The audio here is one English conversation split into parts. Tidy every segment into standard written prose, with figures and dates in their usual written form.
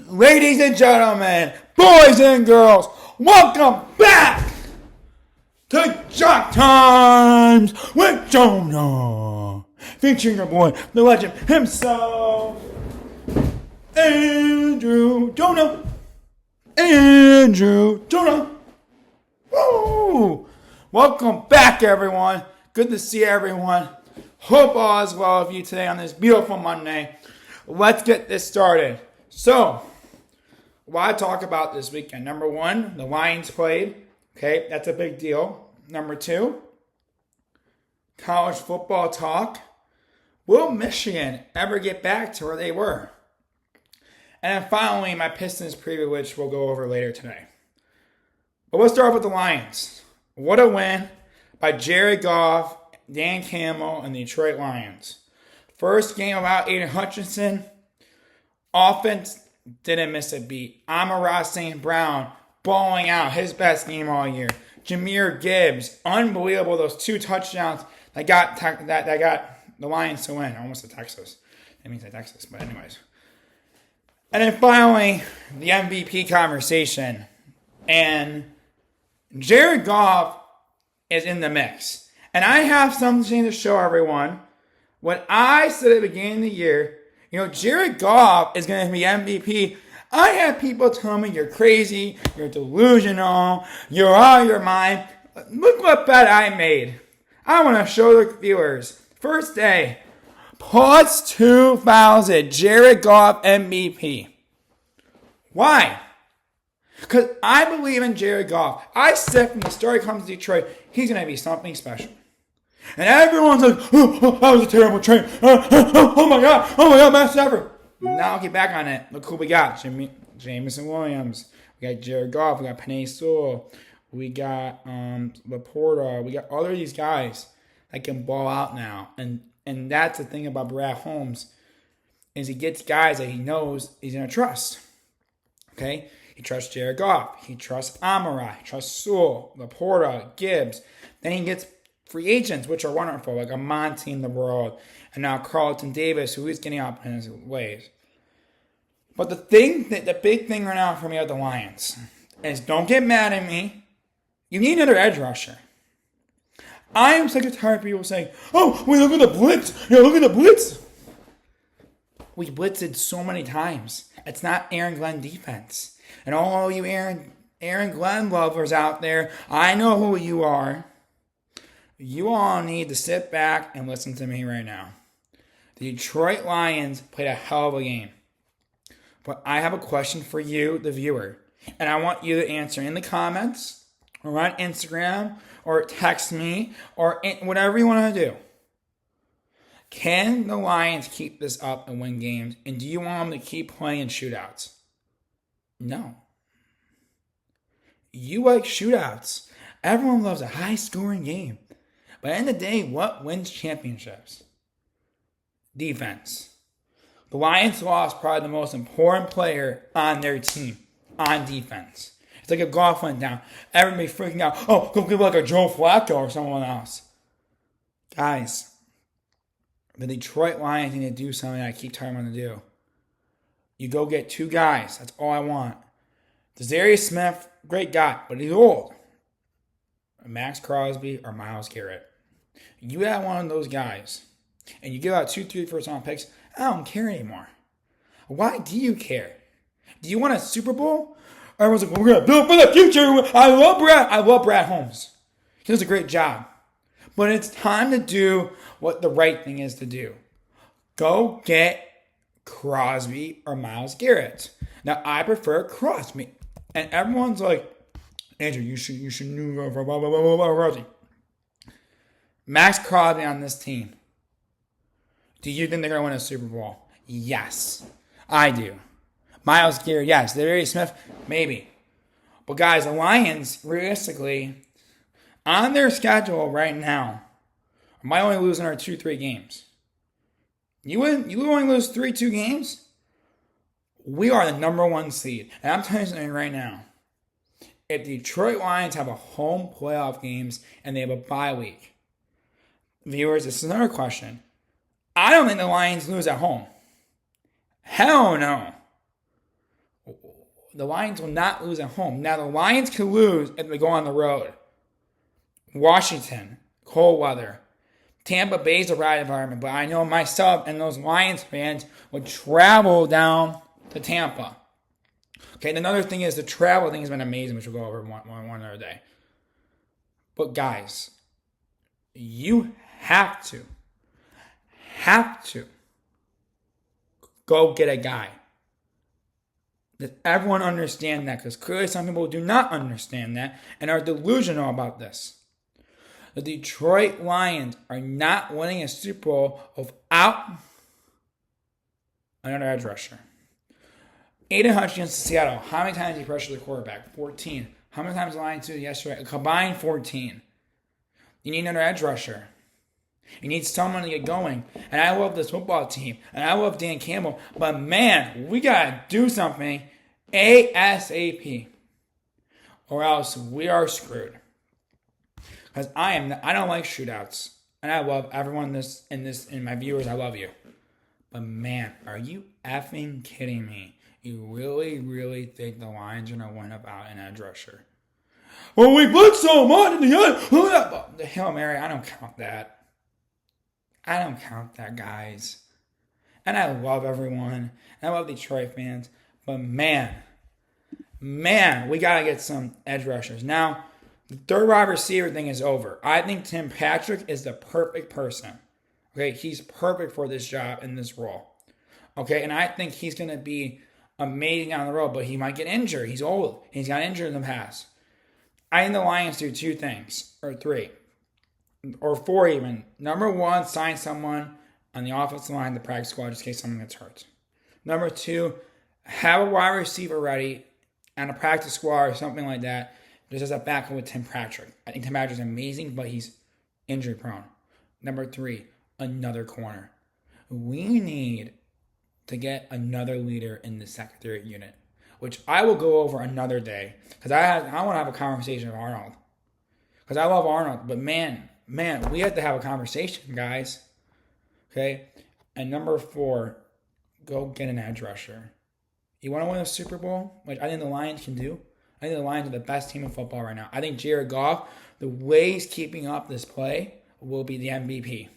Ladies and gentlemen, boys and girls, welcome back to Jocktimes with Jonna, featuring your boy, the legend himself, Andrew Jonna. Woo! Welcome back, everyone. Good to see everyone. Hope all is well with you today on this beautiful Monday. Let's get this started. So, what I talk about this weekend. Number one, the Lions played. Okay, that's a big deal. Number two, college football talk. Will Michigan ever get back to where they were? And then finally, my Pistons preview, which we'll go over later today. But let's start with the Lions. What a win by Jared Goff, Dan Campbell, and the Detroit Lions. First game without Aiden Hutchinson. Offense didn't miss a beat. Amon-Ra St. Brown balling out, his best game all year. Jahmyr Gibbs, unbelievable. Those two touchdowns that got the Lions to win. Almost to Texas. That means Texas, but anyways. And then finally, the MVP conversation. And Jared Goff is in the mix. And I have something to show everyone. When I said at the beginning of the year, Jared Goff is going to be MVP, I had people tell me you're crazy, you're delusional, you're out of your mind. Look what bet I made. I want to show the viewers. First day, plus 2,000, Jared Goff MVP. Why? Because I believe in Jared Goff. I said from the start he comes to Detroit, he's going to be something special. And everyone's like, oh, that was a terrible trade. Oh my God, best ever. Now I'll get back on it. Look who we got. Jameson Williams. We got Jared Goff. We got Penei Sewell. We got Laporta. We got all of these guys that can ball out now. And that's the thing about Brad Holmes is he gets guys that he knows he's going to trust. Okay? He trusts Jared Goff. He trusts Amon-Ra. He trusts Sewell, Laporta, Gibbs. Then he gets free agents, which are wonderful, like a Monty in the world, and now Carlton Davis, who is getting up in his ways. But the big thing right now for me with the Lions is don't get mad at me. You need another edge rusher. I am sick and tired of people saying, oh, wait, look at the blitz. Look at the blitz. We blitzed so many times. It's not Aaron Glenn defense. And all you Aaron Glenn lovers out there, I know who you are. You all need to sit back and listen to me right now. The Detroit Lions played a hell of a game. But I have a question for you, the viewer. And I want you to answer in the comments, or on Instagram, or text me, or whatever you want to do. Can the Lions keep this up and win games? And do you want them to keep playing in shootouts? No. You like shootouts. Everyone loves a high-scoring game. But at the end of the day, what wins championships? Defense. The Lions lost probably the most important player on their team on defense. It's like a golf went down. Everybody freaking out. Oh, go give like a Joe Flacco or someone else. Guys, the Detroit Lions need to do something I keep telling them to do. You go get two guys. That's all I want. Darius Smith, great guy, but he's old. Max Crosby or Myles Garrett. You have one of those guys, and you give out 2-3 first-round picks, I don't care anymore. Why do you care? Do you want a Super Bowl? Everyone's like, we're going to build for the future. I love Brad Holmes. He does a great job. But it's time to do what the right thing is to do. Go get Crosby or Myles Garrett. Now, I prefer Crosby. And everyone's like, Andrew, you should know blah, blah, blah, blah, blah, Rosie. Max Crosby on this team. Do you think they're going to win a Super Bowl? Yes, I do. Myles Garrett, yes. Darius Smith, maybe. But guys, the Lions, realistically, on their schedule right now, might only lose another 2-3 games. You only lose 3-2 games? We are the number one seed. And I'm telling you something right now. If the Detroit Lions have a home playoff games and they have a bye week, viewers, this is another question. I don't think the Lions lose at home. Hell no. The Lions will not lose at home. Now, the Lions can lose if they go on the road. Washington, cold weather. Tampa Bay's a ride environment, but I know myself and those Lions fans would travel down to Tampa. Okay, and another thing is the travel thing has been amazing, which we'll go over one other day. But guys, you have to go get a guy. Does everyone understand that? Because clearly some people do not understand that and are delusional about this. The Detroit Lions are not winning a Super Bowl without another edge rusher. Aiden Hutchinson, Seattle. How many times did he pressure the quarterback? 14. How many times the Lions did yesterday? A combined 14. You need another edge rusher. You need someone to get going. And I love this football team. And I love Dan Campbell. But man, we got to do something ASAP. Or else we are screwed. Because I don't like shootouts. And I love everyone in my viewers, I love you. But man, are you effing kidding me? You really, really think the Lions are going to win without an edge rusher? Well, we put so much in the end. The Hail Mary, I don't count that. Guys. And I love everyone. And I love Detroit fans. But man, we got to get some edge rushers. Now, the third wide receiver thing is over. I think Tim Patrick is the perfect person. Okay, he's perfect for this job in this role. Okay, and I think he's going to be amazing on the road, but he might get injured. He's old. He's got injured in the past. I think the Lions do two things, or three, or four even. Number one, sign someone on the offensive line, the practice squad, just in case someone gets hurt. Number two, have a wide receiver ready on a practice squad or something like that, just as a backup with Tim Patrick. I think Tim Patrick's amazing, but he's injury prone. Number three, another corner. We need to get another leader in the secondary unit, which I will go over another day because I want to have a conversation with Arnold because I love Arnold. But man, we have to have a conversation, guys. Okay, and number four, go get an edge rusher. You want to win a Super Bowl, which I think the Lions can do. I think the Lions are the best team in football right now. I think Jared Goff, the way he's keeping up this play, will be the MVP.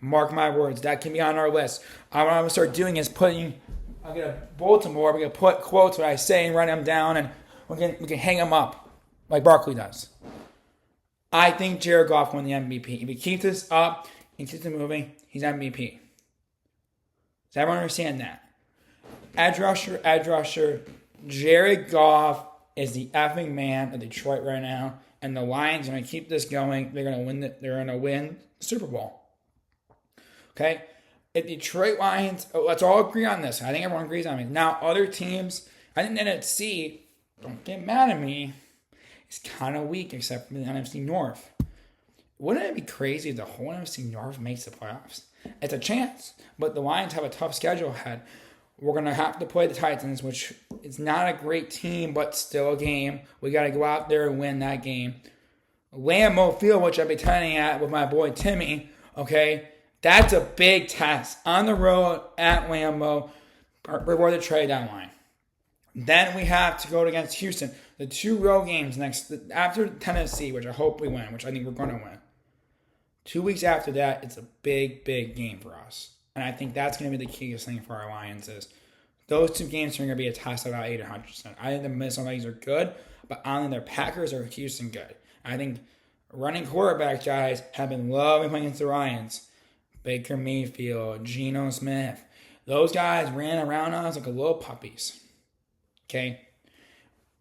Mark my words, that can be on our list. What I'm going to start doing is I'll get a bulletin board, we're going to put quotes, what I say, and write them down, and we can hang them up like Barkley does. I think Jared Goff won the MVP. If he keeps this up and keeps it moving, he's MVP. Does everyone understand that? Edge rusher, Jared Goff is the effing man of Detroit right now, and the Lions are going to keep this going. They're going to win the Super Bowl. Okay, if Detroit Lions, let's all agree on this. I think everyone agrees on me. Now, other teams, I think the NFC, don't get mad at me, it's kind of weak except for the NFC North. Wouldn't it be crazy if the whole NFC North makes the playoffs? It's a chance, but the Lions have a tough schedule ahead. We're going to have to play the Titans, which is not a great team, but still a game. We got to go out there and win that game. Lambeau Field, which I've been training at with my boy Timmy, okay? That's a big test on the road at Lambeau before the trade deadline. Then we have to go against Houston. The two road games after Tennessee, which I hope we win, which I think we're going to win. 2 weeks after that, it's a big, big game for us. And I think that's going to be the keyest thing for our Lions is those two games are going to be a test about 800%. I think the Minnesota Vikings are good, but I don't think their Packers or Houston good. I think running quarterback guys have been loving playing against the Lions. Baker Mayfield, Geno Smith. Those guys ran around us like little puppies. Okay?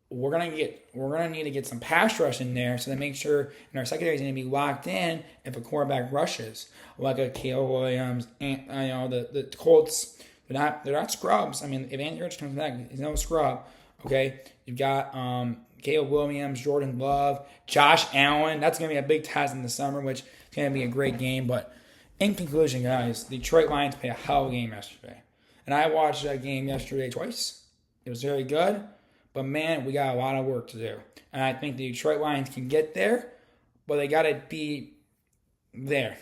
We're gonna need to get some pass rush in there so that make sure our secondary is gonna be locked in if a quarterback rushes. Like a Caleb Williams and the Colts. They're not scrubs. I mean, if Anthony Rich comes back, he's no scrub. Okay? You've got Caleb Williams, Jordan Love, Josh Allen. That's gonna be a big test in the summer, which is gonna be a great game, but in conclusion, guys, the Detroit Lions played a hell of a game yesterday. And I watched that game yesterday twice. It was very good. But, man, we got a lot of work to do. And I think the Detroit Lions can get there, but they got to be there.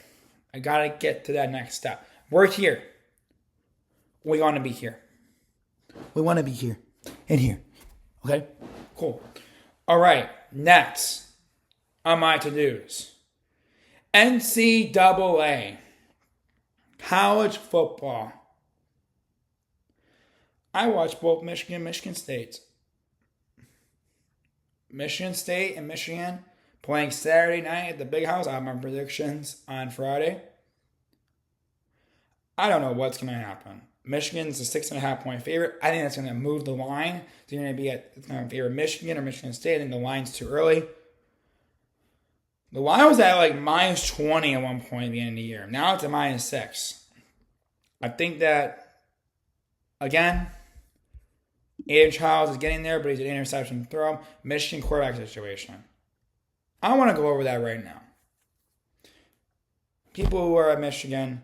I got to get to that next step. We're here. We want to be here. We want to be here. in here. Okay? Cool. All right. Next on my to-dos. NCAA. College football. I watched both Michigan and Michigan State. Michigan State and Michigan playing Saturday night at the Big House. I have my predictions on Friday. I don't know what's going to happen. Michigan's a 6.5 point favorite. I think that's going to move the line. It's going to favor Michigan or Michigan State. I think the line's too early. The line was at like minus 20 at one point at the end of the year. Now it's at minus 6. I think that, again, Aiden Childs is getting there, but he's an interception throw. Michigan quarterback situation. I want to go over that right now. People who are at Michigan,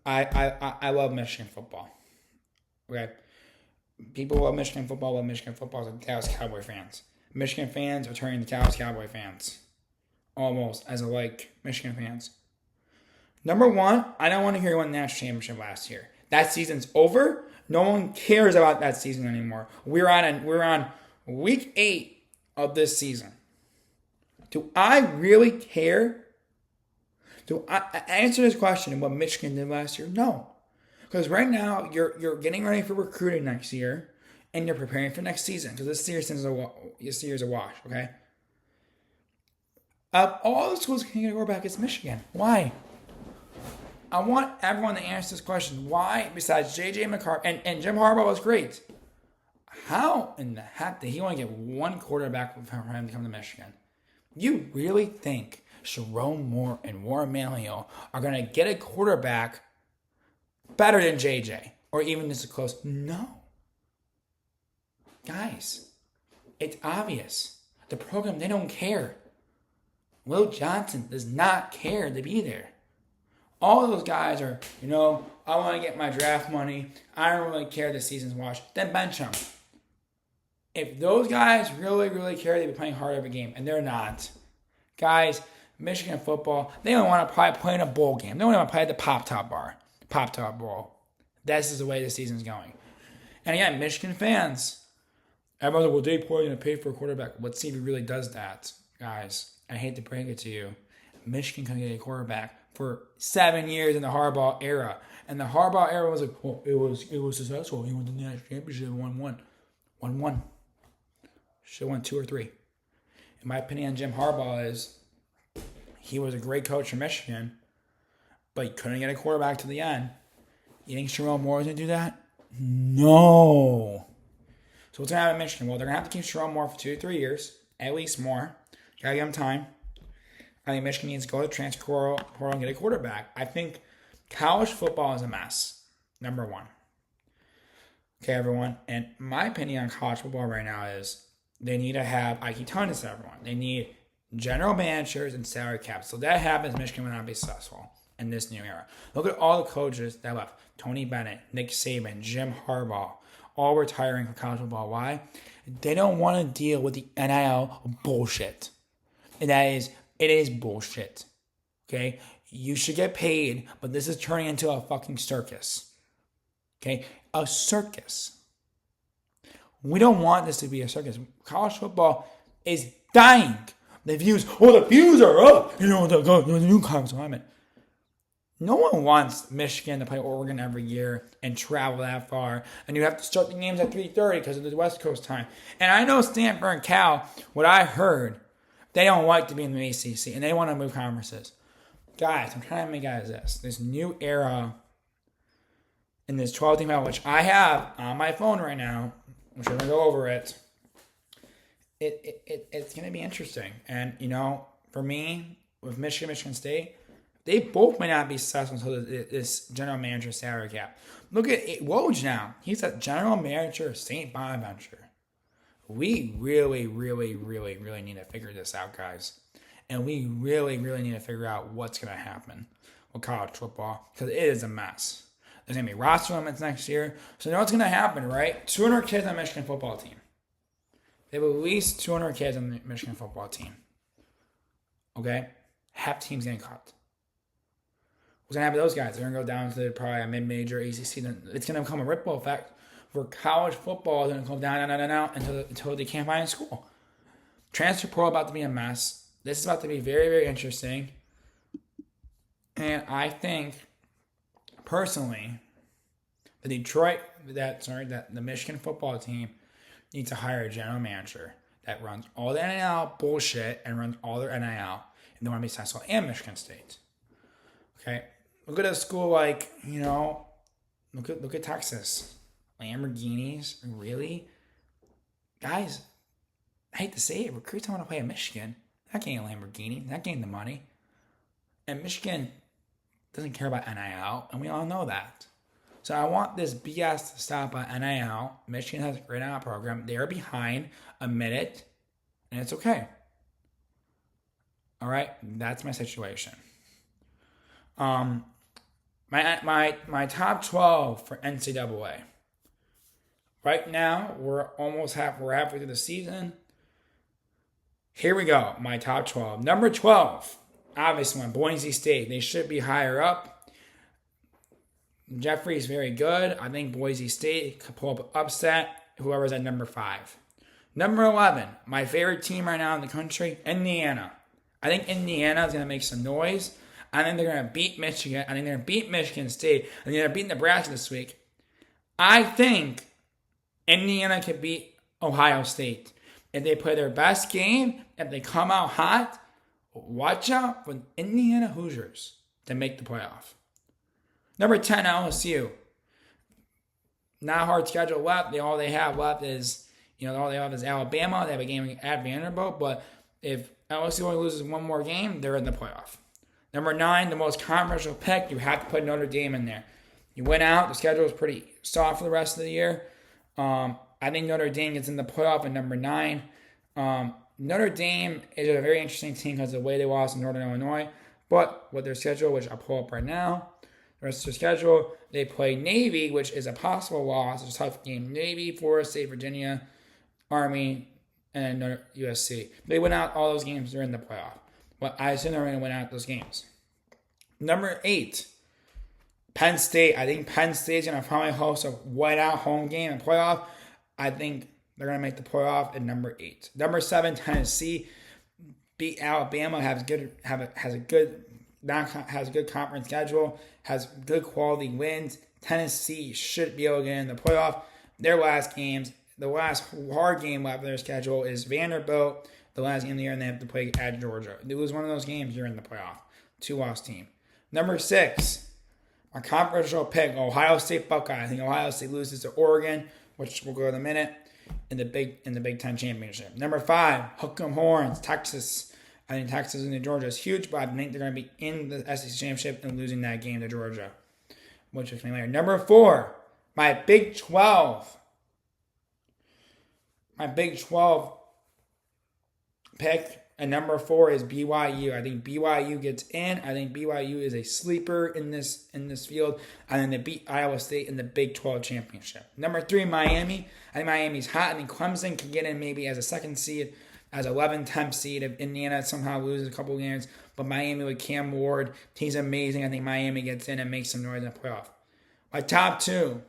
I love Michigan football. Okay? People who love Michigan football are the Dallas Cowboy fans. Michigan fans are turning to Dallas Cowboy fans. Almost as like Michigan fans. Number one, I don't want to hear who won the national championship last year. That season's over. No one cares about that season anymore. We're on week 8 of this season. Do I really care? Do I answer this question and what Michigan did last year? No. Because right now, you're getting ready for recruiting next year, and you're preparing for next season. Because this year's a wash, okay? Of all the schools can get a quarterback, it's Michigan. Why? I want everyone to answer this question. Why, besides J.J. McCarthy, and Jim Harbaugh was great, how in the heck did he only get one quarterback for him to come to Michigan? You really think Sharon Moore and Warren Manuel are going to get a quarterback better than J.J. or even this close? No. Guys, it's obvious. The program, they don't care. Will Johnson does not care to be there. All of those guys are, I want to get my draft money. I don't really care the season's washed. Then bench them. If those guys really, really care, they'd be playing hard every game. And they're not. Guys, Michigan football, they don't want to probably play in a bowl game. They don't want to play at the Pop-Top Bowl. This is the way the season's going. And again, Michigan fans, everyone's like, well, Dave Portnoy going to pay for a quarterback. Let's see if he really does that. Guys, I hate to break it to you. Michigan couldn't get a quarterback for 7 years in the Harbaugh era. And the Harbaugh era was like, oh, it was successful. He won the national championship and won 1. Should have won 2 or 3. In my opinion on Jim Harbaugh is he was a great coach for Michigan, but he couldn't get a quarterback to the end. You think Sharon Moore is going to do that? No. So what's going to happen in Michigan? Well, they're going to have to keep Sharon Moore for 2 to 3 years, at least more. Got to give him time. I think Michigan needs to go to the transfer portal and get a quarterback. I think college football is a mess, number one. Okay, everyone. And my opinion on college football right now is they need to have, I keep telling this to everyone, they need general managers and salary caps. So that happens, Michigan will not be successful in this new era. Look at all the coaches that left. Tony Bennett, Nick Saban, Jim Harbaugh, all retiring from college football. Why? They don't want to deal with the NIL bullshit. And it is bullshit. Okay? You should get paid, but this is turning into a fucking circus. Okay? A circus. We don't want this to be a circus. College football is dying. The views are up. The new conference alignment. No one wants Michigan to play Oregon every year and travel that far. And you have to start the games at 3:30 because of the West Coast time. And I know Stanford and Cal, what I heard, they don't like to be in the ACC, and they want to move conferences. Guys, I'm trying to make guys this new era in this 12-team battle, which I have on my phone right now, which we're going to go over it. It's going to be interesting. And, for me, with Michigan State, they both may not be successful until this general manager salary cap. Look at Woj now. He's a general manager of St. Bonaventure. We really, really, really, really need to figure this out, guys. And we really, really need to figure out what's going to happen with college football because it is a mess. There's going to be roster limits next year. So you know what's going to happen, right? 200 kids on the Michigan football team. They have at least 200 kids on the Michigan football team. Okay? Half team's getting cut. What's going to happen to those guys? They're going to go down to probably a mid-major ACC. It's going to become a ripple effect for college football is going to go down until they can't find a school. Transfer portal about to be a mess. This is about to be very, very interesting. And I think, personally, the Michigan football team needs to hire a general manager that runs all the NIL bullshit and runs all their NIL. And they want to be successful and Michigan State. Okay? Look at a school like, look at Texas. Lamborghinis, really? Guys, I hate to say it, recruits don't want to play in Michigan. Not getting a Lamborghini, not getting the money. And Michigan doesn't care about NIL, and we all know that. So I want this BS to stop at NIL. Michigan has a great NIL program. They are behind. Admit it, and it's okay. All right, that's my situation. My top 12 for NCAA. Right now, we're halfway through the season. Here we go. My top 12. Number 12, obviously, Boise State. They should be higher up. Jeffrey's very good. I think Boise State could pull up an upset. Whoever's at number 5. Number 11, my favorite team right now in the country, Indiana. I think Indiana is going to make some noise. I think they're going to beat Michigan. I think they're going to beat Michigan State. I think they're going to beat Nebraska this week. I think Indiana could beat Ohio State. If they play their best game, if they come out hot, watch out for Indiana Hoosiers to make the playoff. Number 10, LSU. Not a hard schedule left. All they have left is Alabama. They have a game at Vanderbilt. But if LSU only loses one more game, they're in the playoff. Number 9, the most controversial pick. You have to put Notre Dame in there. You went out. The schedule is pretty soft for the rest of the year. I think Notre Dame gets in the playoff at number 9. Notre Dame is a very interesting team because of the way they lost in Northern Illinois. But with their schedule, which I'll pull up right now, the rest of their schedule, they play Navy, which is a possible loss. It's a tough game. Navy, Florida State, Virginia, Army, and USC. They win out all those games. They're in the playoff. But I assume they're going to win out those games. Number 8, Penn State. I think Penn State's going to probably host a whiteout home game in playoff. I think they're going to make the playoff at number 8. Number 7, Tennessee beat Alabama. Has a good conference schedule. Has good quality wins. Tennessee should be able to get in the playoff. Their last games, the last hard game left in their schedule is Vanderbilt. The last game of the year, and they have to play at Georgia. If it was one of those games, you're in the playoff. 2-loss team. Number 6, a controversial pick, Ohio State Buckeye. I think Ohio State loses to Oregon, which we'll go in a minute, in the Big Ten championship. Number 5, Hook 'em Horns, Texas. I think Texas and Georgia is huge, but I think they're going to be in the SEC championship and losing that game to Georgia, which is later. Number 4, my Big 12. My Big 12 pick at number 4 is BYU. I think BYU gets in. I think BYU is a sleeper in this field. And then they beat Iowa State in the Big 12 championship. Number 3, Miami. I think Miami's hot. I think Clemson can get in maybe as a 2nd seed, as 11th, 10th seed if Indiana somehow loses a couple games. But Miami with Cam Ward, he's amazing. I think Miami gets in and makes some noise in the playoff. My top 2,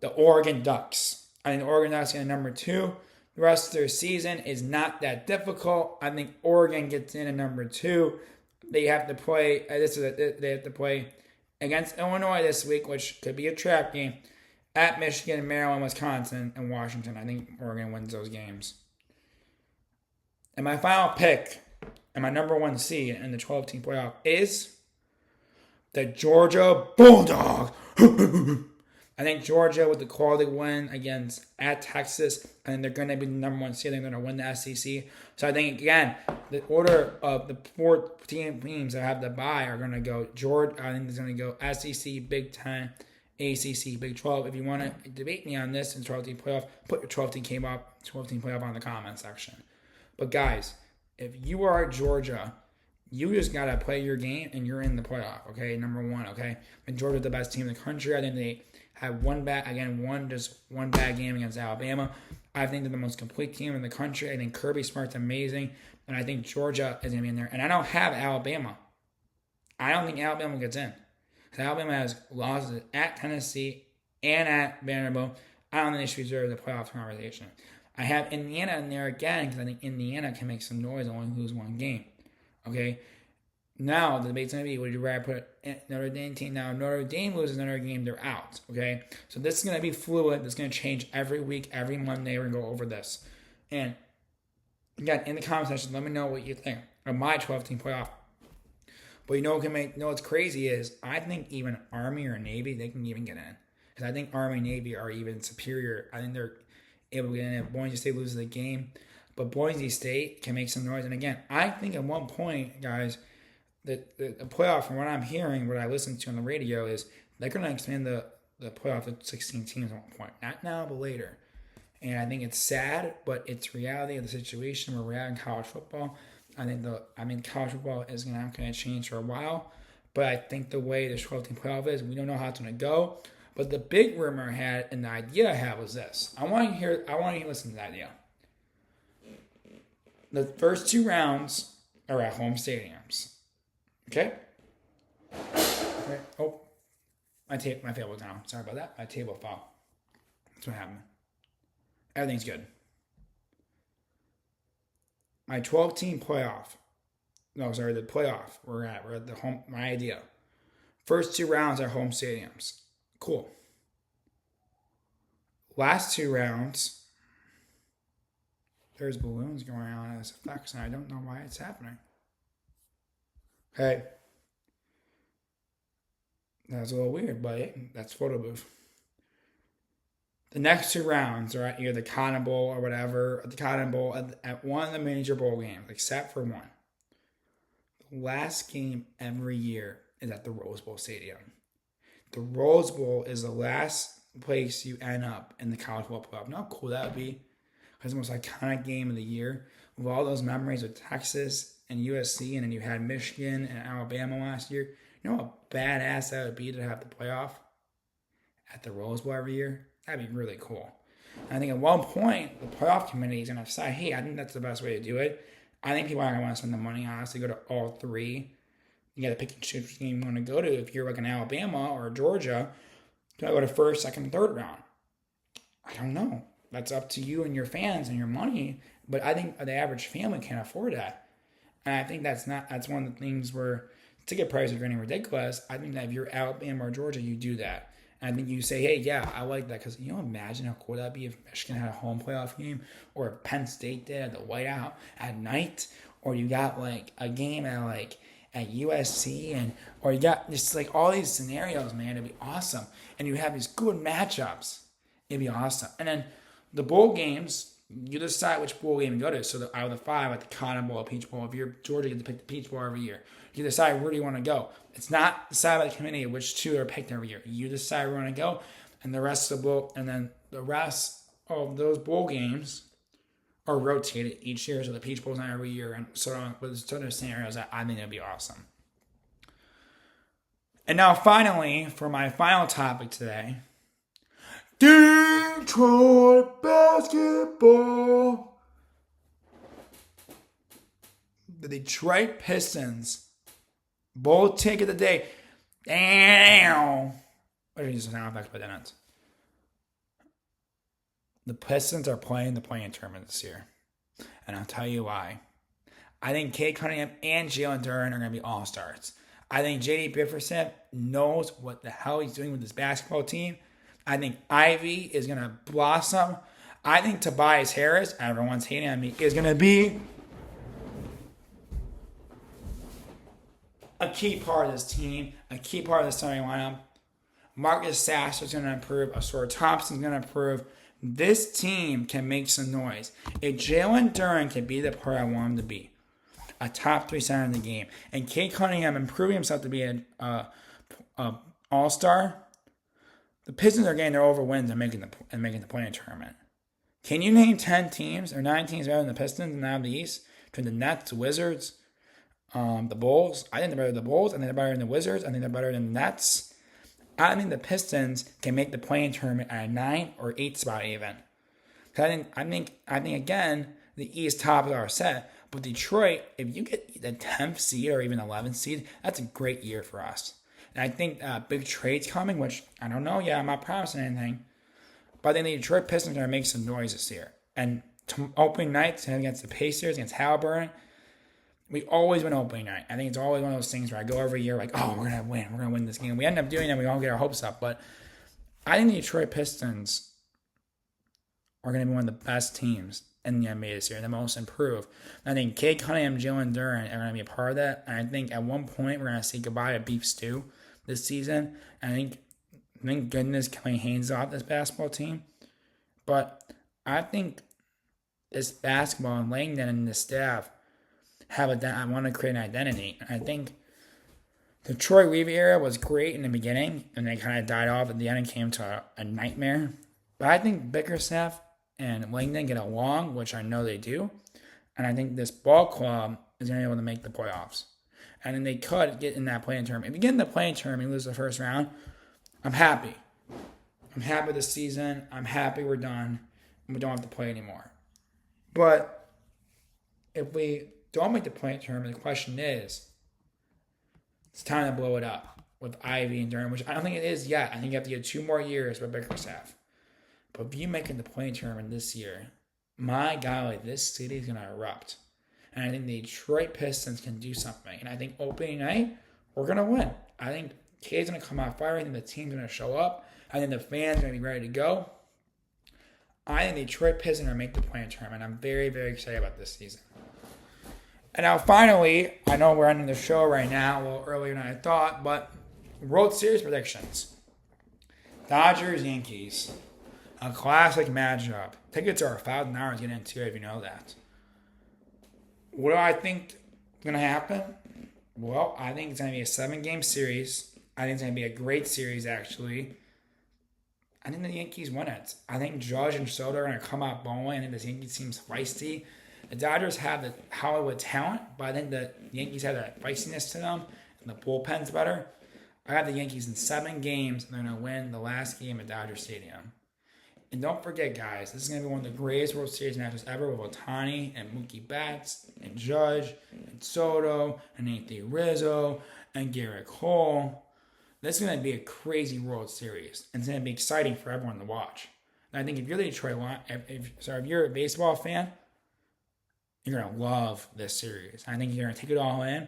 the Oregon Ducks. I think the Oregon Ducks get number 2. The rest of their season is not that difficult. I think Oregon gets in at number 2. They have to play. They have to play against Illinois this week, which could be a trap game. At Michigan, Maryland, Wisconsin, and Washington. I think Oregon wins those games. And my final pick, and my number 1 seed in the 12-team playoff is the Georgia Bulldogs. I think Georgia with the quality win at Texas, and they're going to be the number 1 seed. They're going to win the SEC. So I think, again, the order of the 4 teams that have the bye are going to go Georgia. I think there's going to go SEC, Big 10, ACC, Big 12. If you want to debate me on this in 12-team playoff, put your 12-team playoff on the comment section. But guys, if you are Georgia, you just got to play your game and you're in the playoff, okay? Number 1, okay? And Georgia's the best team in the country. I think they had one bad game against Alabama. I think they're the most complete team in the country. I think Kirby Smart's amazing. And I think Georgia is going to be in there. And I don't have Alabama. I don't think Alabama gets in. Because Alabama has losses at Tennessee, and at Vanderbilt, I don't think they should deserve the playoff conversation. I have Indiana in there again because I think Indiana can make some noise and only lose one game. Okay? Now, the debate's going to be, would you rather put Notre Dame team? Now, if Notre Dame loses another game, they're out. Okay? So this is going to be fluid. This is going to change every week, every Monday. We're going to go over this. And, again, in the comment section, let me know what you think of my 12-team playoff. But you know what's crazy is I think even Army or Navy, they can even get in. Because I think Army and Navy are even superior. I think they're able to get in if Boise State loses the game. But Boise State can make some noise. And, again, I think at one point, guys, the playoff, from what I'm hearing, what I listen to on the radio, is they're going to expand the playoff to 16 teams at one point. Not now, but later. And I think it's sad, but it's reality of the situation where we're at in college football. I think college football is not going to change for a while. But I think the way the 12-team playoff is, we don't know how it's going to go. But the big rumor I had and the idea I had was this. I want you to listen to the idea. The first two rounds are at home stadiums. Okay? Oh, my table was down. Sorry about that. My table fell. That's what happened. Everything's good. My 12-team playoff. No, sorry, the playoff. We're at the home. My idea. First two rounds are home stadiums. Cool. Last two rounds, there's balloons going on as effects, and I don't know why it's happening. Okay. That's a little weird, but that's photo booth. The next two rounds are at either the Cotton Bowl or whatever, the Cotton Bowl at one of the major bowl games, except for one. The last game every year is at the Rose Bowl Stadium. The Rose Bowl is the last place you end up in the college football playoff. You know how cool that would be? It's the most iconic game of the year. With all those memories of Texas and USC, and then you had Michigan and Alabama last year. You know how badass that would be to have the playoff at the Rose Bowl every year? That'd be really cool. And I think at one point, the playoff committee is going to decide, hey, I think that's the best way to do it. I think people are going to want to spend the money on us to go to all three. You got to pick and choose which game you want to go to. If you're like in Alabama or Georgia, do I go to first, second, third round? I don't know. That's up to you and your fans and your money. But I think the average family can't afford that. And I think that's one of the things where ticket prices are getting ridiculous. I think that if you're Alabama or Georgia, you do that. And I think you say, hey, yeah, I like that. Because, imagine how cool that'd be if Michigan had a home playoff game. Or if Penn State did at the Whiteout at night. Or you got, like, a game at USC. Or you got just, like, all these scenarios, man. It'd be awesome. And you have these good matchups. It'd be awesome. And then the bowl games, you decide which bowl game you go to. So out of the five, like the Cotton Bowl, Peach Bowl. If you're Georgia, you get to pick the Peach Bowl every year. You decide where do you want to go. It's not decided by the committee which two are picked every year. You decide where you want to go, and the rest of the bowl, and then the rest of those bowl games are rotated each year. So the Peach Bowl's not every year, and so on. But there's other scenarios that I think that'd be awesome. And now, finally, for my final topic today, Detroit basketball. The Detroit Pistons bowl take of the day. Damn. What are these sound effects by that? The Pistons are playing the play-in tournament this year. And I'll tell you why. I think Cade Cunningham and Jalen Duren are going to be all-stars. I think J.D. Bickerson knows what the hell he's doing with his basketball team. I think Ivy is going to blossom. I think Tobias Harris, everyone's hating on me, is going to be a key part of this team, a key part of the starting lineup. Marcus Sasser is going to improve. Asor Thompson is going to improve. This team can make some noise. If Jalen Duren can be the player I want him to be, a top 3 center in the game, and Cade Cunningham improving himself to be an all-star, the Pistons are getting their over wins and making the play-in tournament. Can you name 10 teams or 9 teams better than the Pistons and out of the East? Between the Nets, the Wizards, the Bulls. I think they're better than the Bulls. I think they're better than the Wizards. I think they're better than the Nets. I think the Pistons can make the play-in tournament at a 9 or 8 spot even. I think again, the East tops are set. But Detroit, if you get the 10th seed or even 11th seed, that's a great year for us. And I think big trade's coming, which I don't know yet. I'm not promising anything. But I think the Detroit Pistons are going to make some noise this year. And opening nights against the Pacers, against Halliburton, we always win opening night. I think it's always one of those things where I go every year like, oh, we're going to win. We're going to win this game. We end up doing it. We all get our hopes up. But I think the Detroit Pistons are going to be one of the best teams in the NBA this year, the most improved. I think Cade Cunningham, Jalen Duren are going to be a part of that. And I think at one point we're going to say goodbye to Beef Stew this season. And I think, thank goodness, Kelly Haynes off this basketball team. But I think this basketball and Langdon and the staff I want to create an identity. I think the Troy Weaver era was great in the beginning, and they kind of died off at the end and came to a nightmare. But I think Bickerstaff and Langdon get along, which I know they do. And I think this ball club is going to be able to make the playoffs. And then they could get in that play-in tournament. If you get in the play-in tournament and lose the first round, I'm happy. I'm happy this season. I'm happy we're done. And we don't have to play anymore. But if we don't make the play-in tournament, the question is, it's time to blow it up with Ivy and Durham, which I don't think it is yet. I think you have to get 2 more years with Bickerstaff. But if you make it the play-in tournament this year, my golly, this city is going to erupt. And I think the Detroit Pistons can do something. And I think opening night, we're going to win. I think Cade's going to come out firing. I think the team's going to show up. I think the fans are going to be ready to go. I think the Detroit Pistons are going to make the play-in tournament. I'm very, very excited about this season. And now finally, I know we're ending the show right now a little earlier than I thought, but World Series predictions. Dodgers, Yankees. A classic matchup. Tickets are $1,000 to get into if you know that. What do I think is going to happen? Well, I think it's going to be a 7-game series. I think it's going to be a great series, actually. I think the Yankees win it. I think Judge and Soto are going to come out bowling. I think this Yankees team's feisty. The Dodgers have the Hollywood talent, but I think the Yankees have that feistiness to them, and the bullpen's better. I have the Yankees in 7 games, and they're going to win the last game at Dodger Stadium. And don't forget, guys, this is going to be one of the greatest World Series matches ever with Ohtani and Mookie Betts and Judge and Soto and Anthony Rizzo and Garrett Cole. This is going to be a crazy World Series, and it's going to be exciting for everyone to watch. And I think if you're the Detroit if you're a baseball fan, you're going to love this series. I think you're going to take it all in.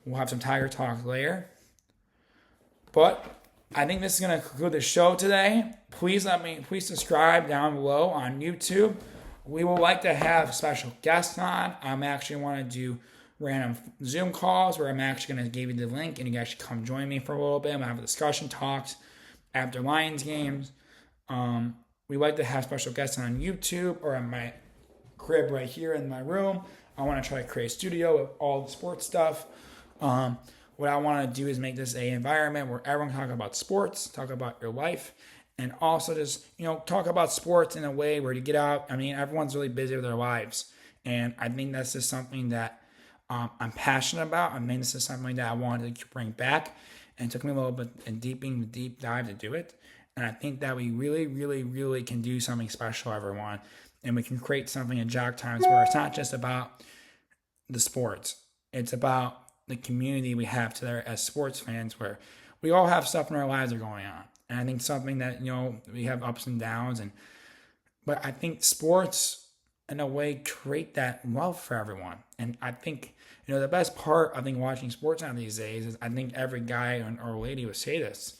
We'll have some Tiger Talk later. But I think this is going to conclude the show today. Please subscribe down below on YouTube. We would like to have special guests on. I'm actually want to do random Zoom calls where I'm actually going to give you the link and you can actually come join me for a little bit. I'm going to have discussion talks after Lions games. We like to have special guests on YouTube or on my crib right here in my room. I want to try to create a studio with all the sports stuff. What I want to do is make this an environment where everyone can talk about sports, talk about your life, and also just, talk about sports in a way where you get out. I mean, everyone's really busy with their lives. And I think that's just something that I'm passionate about. I mean, this is something that I wanted to bring back. And it took me a little bit in deep dive to do it. And I think that we really, really, really can do something special, everyone. And we can create something in Jocktimes where it's not just about the sports. It's about the community we have together as sports fans where we all have stuff in our lives that are going on. And I think something that, we have ups and downs. But I think sports, in a way, create that love for everyone. And I think, the best part, I think, watching sports now these days is I think every guy or lady would say this,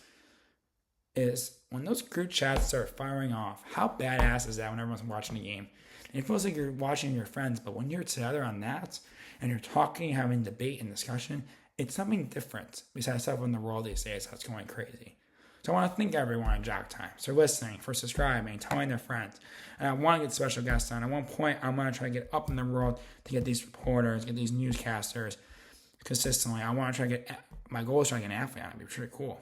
is when those group chats start firing off, how badass is that when everyone's watching the game? And it feels like you're watching your friends, but when you're together on that, and you're talking, having debate and discussion, it's something different besides stuff in the world these days that's going crazy. So I want to thank everyone at Jocktimes for listening, for subscribing, telling their friends. And I want to get special guests on. At one point, I'm going to try to get up in the world to get these reporters, get these newscasters consistently. I want to try to my goal is to try to get an athlete on. It'd be pretty cool.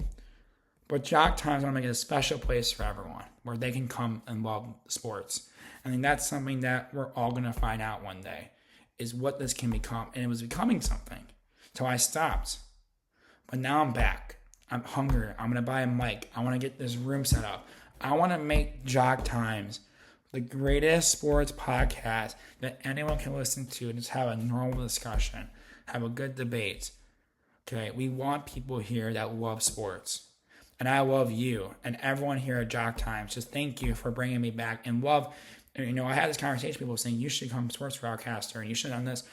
But Jocktimes, I want to make it a special place for everyone where they can come and love sports. I think that's something that we're all going to find out one day, is what this can become. And it was becoming something. So I stopped. But now I'm back. I'm hungry. I'm going to buy a mic. I want to get this room set up. I want to make Jocktimes the greatest sports podcast that anyone can listen to and just have a normal discussion, have a good debate. Okay, we want people here that love sports. And I love you and everyone here at Jocktimes. Just thank you for bringing me back and love. I had this conversation, people saying, you should become a sports broadcaster and you should have done this.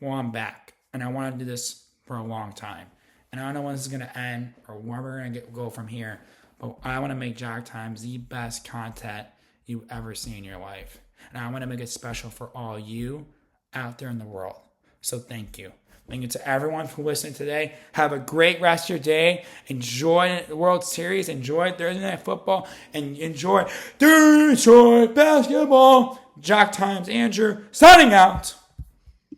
Well, I'm back. And I want to do this for a long time. And I don't know when this is going to end or where we're going to go from here. But I want to make Jocktimes the best content you ever see in your life. And I want to make it special for all you out there in the world. So thank you. Thank you to everyone for listening today. Have a great rest of your day. Enjoy the World Series. Enjoy Thursday Night Football. And enjoy Detroit basketball. Jocktimes Andrew signing out.